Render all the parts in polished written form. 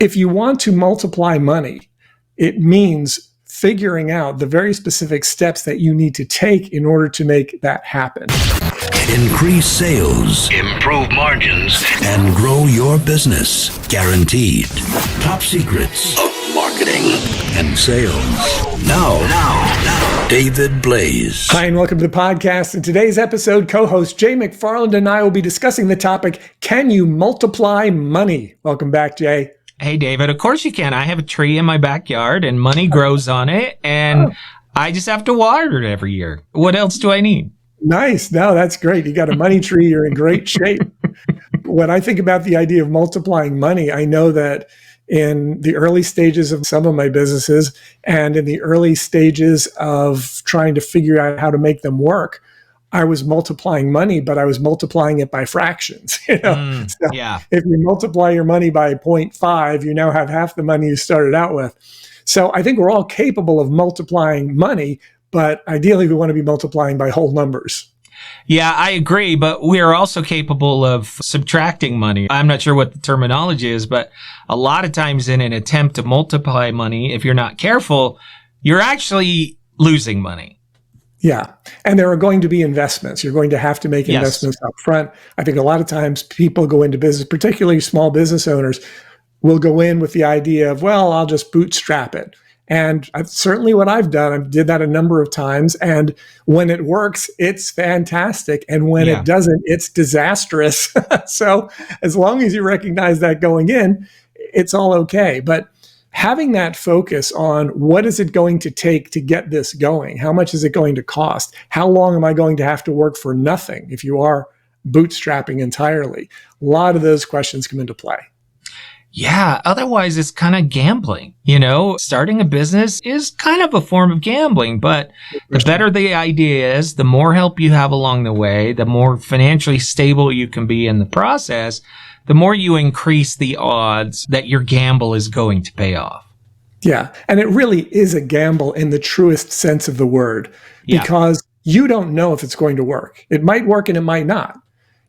If you want to multiply money, it means figuring out the very specific steps that you need to take in order to make that happen. Increase sales, improve margins, and grow your business. Guaranteed. Top secrets of marketing and sales. Now, David Blaise. Hi, and welcome to the podcast. In today's episode, co-host Jay McFarland and I will be discussing the topic, can you multiply money? Welcome back, Jay. Hey, David, of course you can. I have a tree in my backyard and money grows on it, and I just have to water it every year. What else do I need? Nice. No, that's great. You got a money tree. You're in great shape. When I think about the idea of multiplying money, I know that in the early stages of some of my businesses and in the early stages of trying to figure out how to make them work, I was multiplying money, but I was multiplying it by fractions. Yeah. If you multiply your money by 0.5, you now have half the money you started out with. So I think we're all capable of multiplying money, but ideally we want to be multiplying by whole numbers. Yeah, I agree, but we are also capable of subtracting money. I'm not sure what the terminology is, but a lot of times in an attempt to multiply money, if you're not careful, you're actually losing money. Yeah. And there are going to be investments. You're going to have to make investments up front. I think a lot of times people go into business, particularly small business owners, will go in with the idea of, well, I'll just bootstrap it. And certainly what I've done, I did that a number of times. And when it works, it's fantastic. And when it doesn't, it's disastrous. So as long as you recognize that going in, it's all okay. But having that focus on what is it going to take to get this going? How much is it going to cost? How long am I going to have to work for nothing if you are bootstrapping entirely? A lot of those questions come into play. Yeah, otherwise it's kind of gambling. Starting a business is kind of a form of gambling, but the better the idea is, the more help you have along the way, the more financially stable you can be in the process, the more you increase the odds that your gamble is going to pay off. Yeah. And it really is a gamble in the truest sense of the word, because you don't know if it's going to work. It might work and it might not.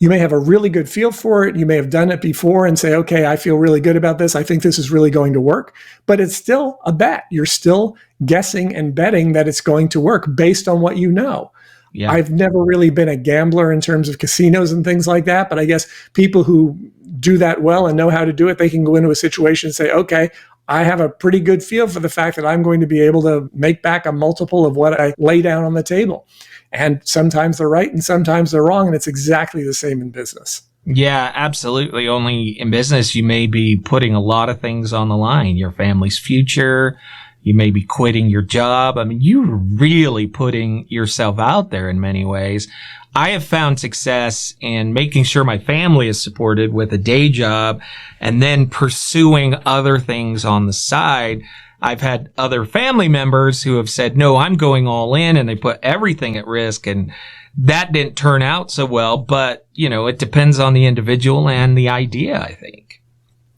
You may have a really good feel for it. You may have done it before and say, okay, I feel really good about this. I think this is really going to work. But it's still a bet. You're still guessing and betting that it's going to work based on what you know. Yeah. I've never really been a gambler in terms of casinos and things like that. But I guess people who do that well and know how to do it, they can go into a situation and say, okay, I have a pretty good feel for the fact that I'm going to be able to make back a multiple of what I lay down on the table. And sometimes they're right and sometimes they're wrong. And it's exactly the same in business. Yeah, absolutely. Only in business, you may be putting a lot of things on the line. Your family's future. You may be quitting your job. I mean, you're really putting yourself out there in many ways. I have found success in making sure my family is supported with a day job and then pursuing other things on the side. I've had other family members who have said, no, I'm going all in, and they put everything at risk. And that didn't turn out so well. But, it depends on the individual and the idea, I think.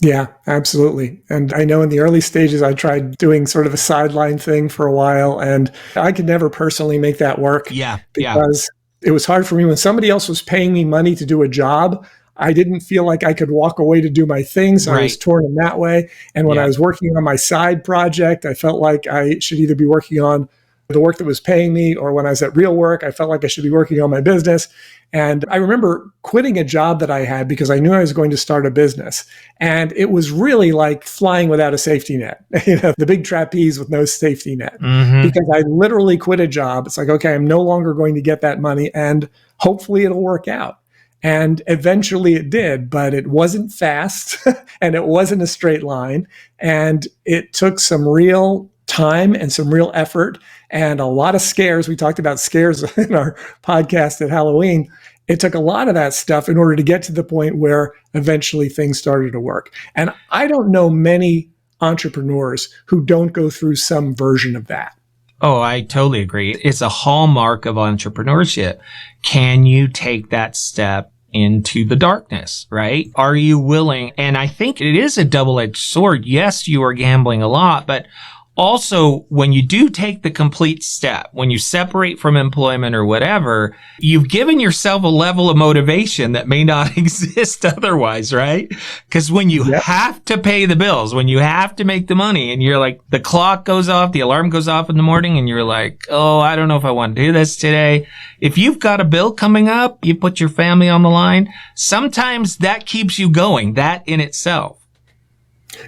Yeah, absolutely. And I know in the early stages, I tried doing sort of a sideline thing for a while, and I could never personally make that work. Because it was hard for me when somebody else was paying me money to do a job. I didn't feel like I could walk away to do my thing, so I was torn in that way. And when I was working on my side project, I felt like I should either be working on the work that was paying me, or when I was at real work, I felt like I should be working on my business. And I remember quitting a job that I had because I knew I was going to start a business. And it was really like flying without a safety net, the big trapeze with no safety net, because I literally quit a job. It's like, okay, I'm no longer going to get that money and hopefully it'll work out. And eventually it did, but it wasn't fast and it wasn't a straight line. And it took some real time and some real effort and a lot of scares. We talked about scares in our podcast at Halloween. It took a lot of that stuff in order to get to the point where eventually things started to work. And I don't know many entrepreneurs who don't go through some version of that. Oh, I totally agree. It's a hallmark of entrepreneurship. Can you take that step into the darkness, right? Are you willing? And I think it is a double-edged sword. Yes, you are gambling a lot, but also, when you do take the complete step, when you separate from employment or whatever, you've given yourself a level of motivation that may not exist otherwise, right? Because when you have to pay the bills, when you have to make the money, and you're like, the clock goes off, the alarm goes off in the morning, and you're like, oh, I don't know if I want to do this today. If you've got a bill coming up, you put your family on the line, sometimes that keeps you going, that in itself.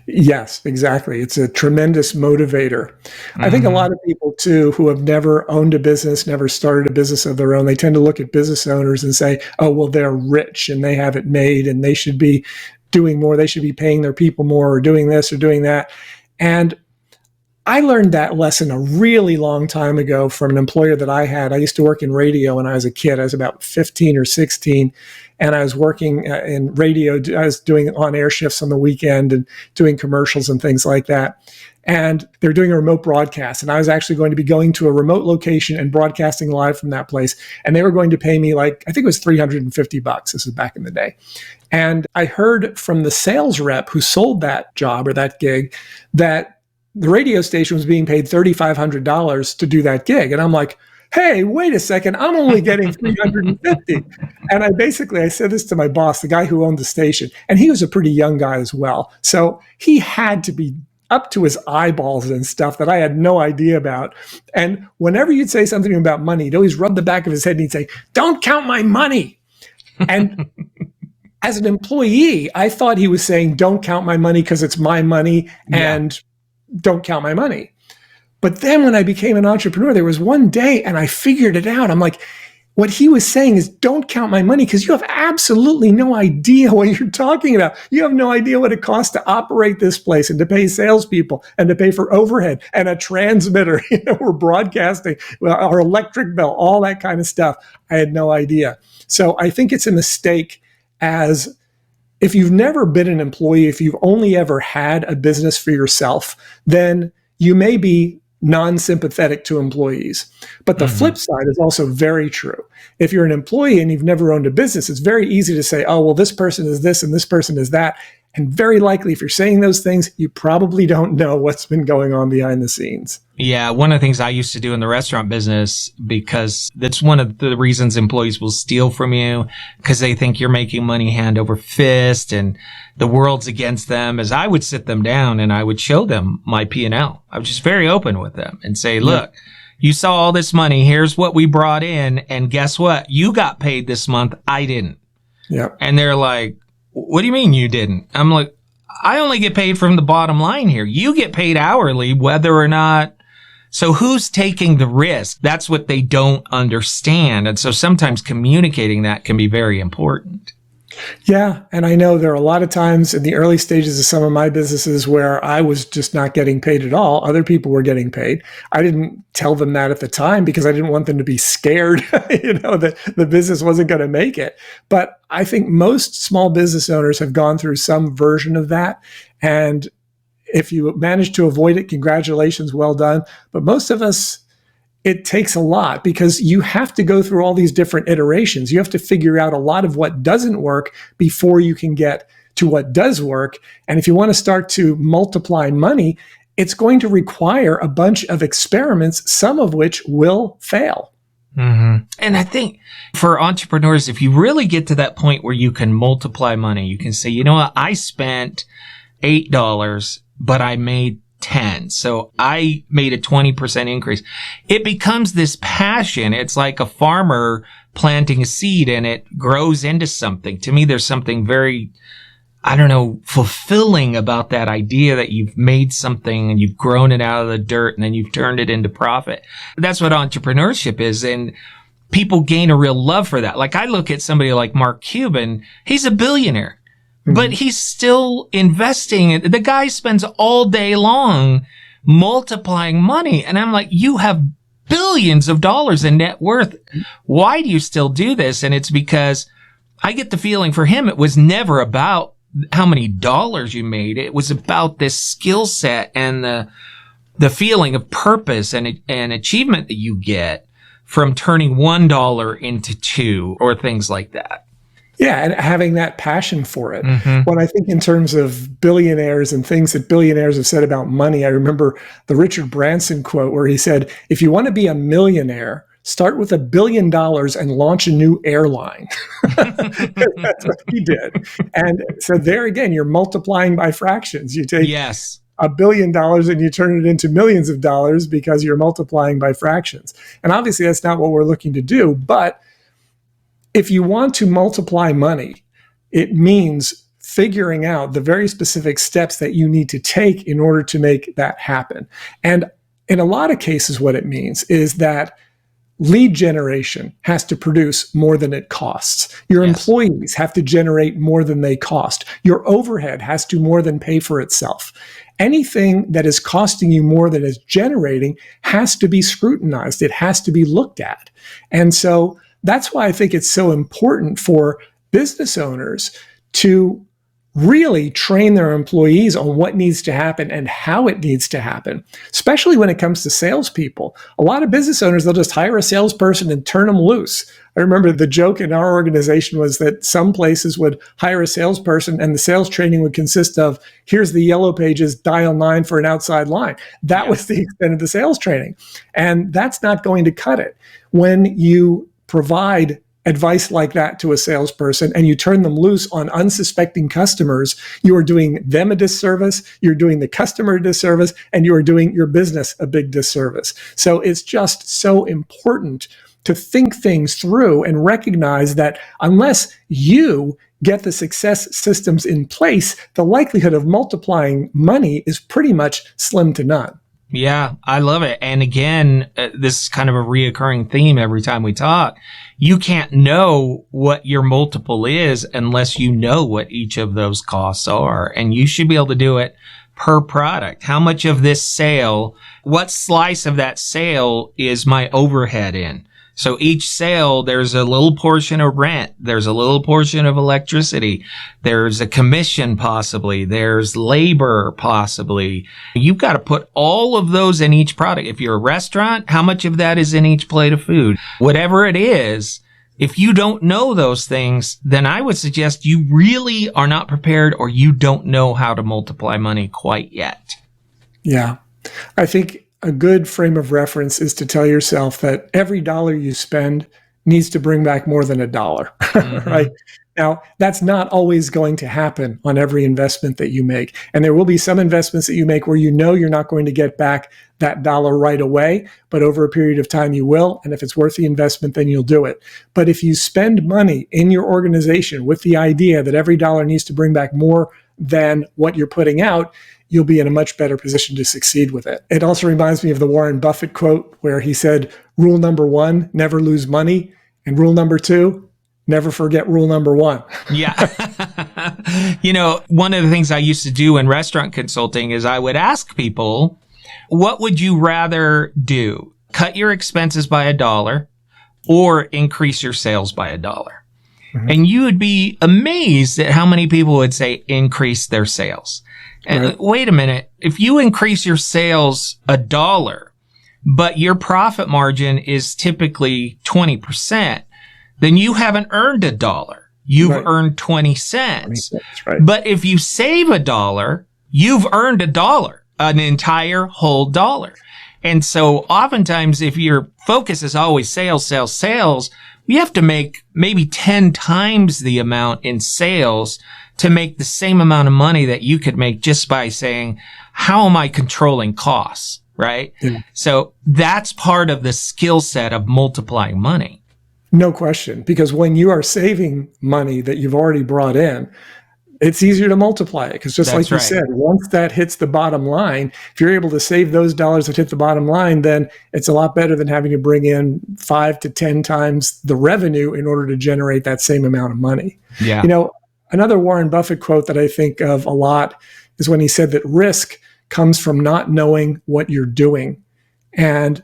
Yes, exactly. It's a tremendous motivator. I think a lot of people too, who have never owned a business, never started a business of their own, they tend to look at business owners and say, oh, well, they're rich and they have it made and they should be doing more. They should be paying their people more or doing this or doing that. And I learned that lesson a really long time ago from an employer that I had. I used to work in radio when I was a kid. I was about 15 or 16, and I was working in radio. I was doing on-air shifts on the weekend and doing commercials and things like that. And they were doing a remote broadcast, and I was actually going to be going to a remote location and broadcasting live from that place. And they were going to pay me I think it was $350. This was back in the day. And I heard from the sales rep who sold that job or that gig that the radio station was being paid $3,500 to do that gig. And I'm like, hey, wait a second, I'm only getting $350. And I said this to my boss, the guy who owned the station, and he was a pretty young guy as well. So he had to be up to his eyeballs and stuff that I had no idea about. And whenever you'd say something about money, he'd always rub the back of his head and he'd say, don't count my money. And as an employee, I thought he was saying, don't count my money because it's my money and don't count my money. But then when I became an entrepreneur, there was one day and I figured it out. I'm like, what he was saying is don't count my money because you have absolutely no idea what you're talking about. You have no idea what it costs to operate this place and to pay salespeople and to pay for overhead and a transmitter. We're broadcasting, our electric bill, all that kind of stuff. I had no idea. So I think it's a mistake as if you've never been an employee, if you've only ever had a business for yourself, then you may be non-sympathetic to employees. But the flip side is also very true. If you're an employee and you've never owned a business, it's very easy to say, oh, well, this person is this and this person is that. And very likely, if you're saying those things, you probably don't know what's been going on behind the scenes. Yeah, one of the things I used to do in the restaurant business, because that's one of the reasons employees will steal from you, because they think you're making money hand over fist and the world's against them, is I would sit them down and I would show them my P&L. I was just very open with them and say, look, you saw all this money. Here's what we brought in. And guess what? You got paid this month. I didn't. Yeah. And they're like, what do you mean you didn't? I'm like, I only get paid from the bottom line here. You get paid hourly, whether or not. So who's taking the risk? That's what they don't understand. And so sometimes communicating that can be very important. Yeah. And I know there are a lot of times in the early stages of some of my businesses where I was just not getting paid at all. Other people were getting paid. I didn't tell them that at the time because I didn't want them to be scared, that the business wasn't going to make it. But I think most small business owners have gone through some version of that. And if you manage to avoid it, congratulations, well done. But most of us, it takes a lot because you have to go through all these different iterations. You have to figure out a lot of what doesn't work before you can get to what does work. And if you want to start to multiply money, it's going to require a bunch of experiments, some of which will fail. Mm-hmm. And I think for entrepreneurs, if you really get to that point where you can multiply money, you can say, you know what, I spent $8, but I made 10. So I made a 20% increase. It becomes this passion. It's like a farmer planting a seed and it grows into something. To me, there's something very, fulfilling about that idea that you've made something and you've grown it out of the dirt and then you've turned it into profit. That's what entrepreneurship is. And people gain a real love for that. Like I look at somebody like Mark Cuban, he's a billionaire. But he's still investing. The guy spends all day long multiplying money. And I'm like, you have billions of dollars in net worth. Why do you still do this? And it's because I get the feeling for him, it was never about how many dollars you made. It was about this skill set and the feeling of purpose and achievement that you get from turning $1 into $2 or things like that. Yeah, and having that passion for it. Mm-hmm. When I think in terms of billionaires and things that billionaires have said about money, I remember the Richard Branson quote where he said, if you want to be a millionaire, start with $1 billion and launch a new airline. That's what he did. And so there again, you're multiplying by fractions. You take Yes. $1 billion and you turn it into millions of dollars because you're multiplying by fractions. And obviously that's not what we're looking to do. But if you want to multiply money, it means figuring out the very specific steps that you need to take in order to make that happen. And in a lot of cases, what it means is that lead generation has to produce more than it costs. Your employees have to generate more than they cost. Your overhead has to more than pay for itself. Anything that is costing you more than it's generating has to be scrutinized. It has to be looked at. And so that's why I think it's so important for business owners to really train their employees on what needs to happen and how it needs to happen, especially when it comes to salespeople. A lot of business owners, they'll just hire a salesperson and turn them loose. I remember the joke in our organization was that some places would hire a salesperson and the sales training would consist of, here's the yellow pages, dial 9 for an outside line. That was the extent of the sales training. And that's not going to cut it. When you provide advice like that to a salesperson and you turn them loose on unsuspecting customers, you are doing them a disservice, you're doing the customer a disservice, and you are doing your business a big disservice. So it's just so important to think things through and recognize that unless you get the success systems in place, the likelihood of multiplying money is pretty much slim to none. Yeah, I love it. And again, this is kind of a reoccurring theme every time we talk. You can't know what your multiple is unless you know what each of those costs are. And you should be able to do it per product. How much of this sale, what slice of that sale is my overhead in? So each sale, there's a little portion of rent. There's a little portion of electricity. There's a commission possibly. There's labor possibly. You've got to put all of those in each product. If you're a restaurant, how much of that is in each plate of food? Whatever it is, if you don't know those things, then I would suggest you really are not prepared or you don't know how to multiply money quite yet. Yeah. I think a good frame of reference is to tell yourself that every dollar you spend needs to bring back more than $1, right? Now, that's not always going to happen on every investment that you make. And there will be some investments that you make where you know you're not going to get back that dollar right away, but over a period of time you will. And if it's worth the investment, then you'll do it. But if you spend money in your organization with the idea that every dollar needs to bring back more than what you're putting out, you'll be in a much better position to succeed with it. It also reminds me of the Warren Buffett quote where he said, rule number 1, never lose money. And rule number 2, never forget rule number 1. Yeah. One of the things I used to do in restaurant consulting is I would ask people, what would you rather do? Cut your expenses by $1 or increase your sales by $1? Mm-hmm. And you would be amazed at how many people would say increase their sales. And wait a minute, if you increase your sales $1, but your profit margin is typically 20%, then you haven't earned $1. You've earned 20 cents. 20 cents, right. But if you save $1, you've earned $1, an entire whole dollar. And so oftentimes if your focus is always sales, sales, sales, you have to make maybe 10 times the amount in sales to make the same amount of money that you could make just by saying, how am I controlling costs? Right? Yeah. So that's part of the skill set of multiplying money. No question. Because when you are saving money that you've already brought in, it's easier to multiply it. Because just like you said, once that hits the bottom line, if you're able to save those dollars that hit the bottom line, then it's a lot better than having to bring in 5 to 10 times the revenue in order to generate that same amount of money. Yeah. Another Warren Buffett quote that I think of a lot is when he said that risk comes from not knowing what you're doing. And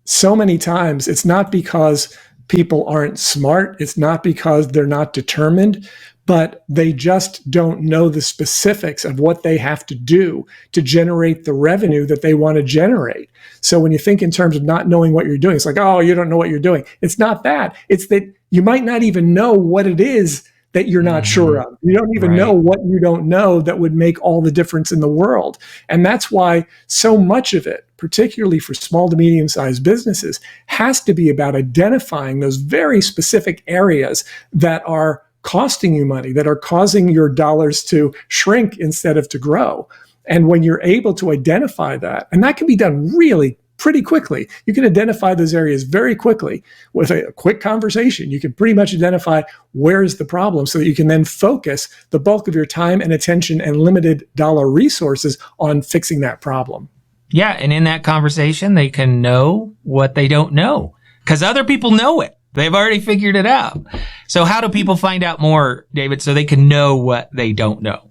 so many times it's not because people aren't smart. It's not because they're not determined, but they just don't know the specifics of what they have to do to generate the revenue that they want to generate. So when you think in terms of not knowing what you're doing, it's like, oh, you don't know what you're doing. It's not that. It's that you might not even know what it is that you're not sure of. You don't even know what you don't know that would make all the difference in the world. And that's why so much of it, particularly for small to medium-sized businesses, has to be about identifying those very specific areas that are costing you money, that are causing your dollars to shrink instead of to grow. And when you're able to identify that, and that can be done really pretty quickly. You can identify those areas very quickly with a quick conversation. You can pretty much identify where's the problem so that you can then focus the bulk of your time and attention and limited dollar resources on fixing that problem. Yeah, and in that conversation, they can know what they don't know because other people know it. They've already figured it out. So how do people find out more, David, so they can know what they don't know?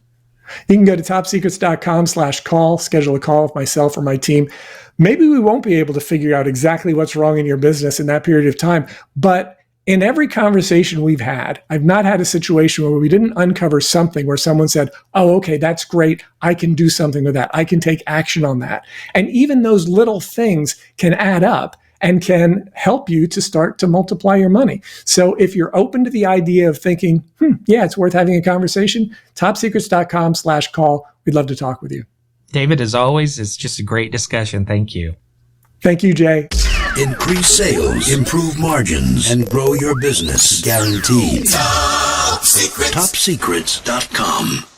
You can go to topsecrets.com/call, schedule a call with myself or my team. Maybe we won't be able to figure out exactly what's wrong in your business in that period of time, but in every conversation we've had, I've not had a situation where we didn't uncover something where someone said, oh, okay, that's great. I can do something with that. I can take action on that. And even those little things can add up and can help you to start to multiply your money. So if you're open to the idea of thinking, yeah, it's worth having a conversation, topsecrets.com/call. We'd love to talk with you. David, as always, it's just a great discussion. Thank you. Thank you, Jay. Increase sales, improve margins, and grow your business. Guaranteed. Top Secrets. TopSecrets.com.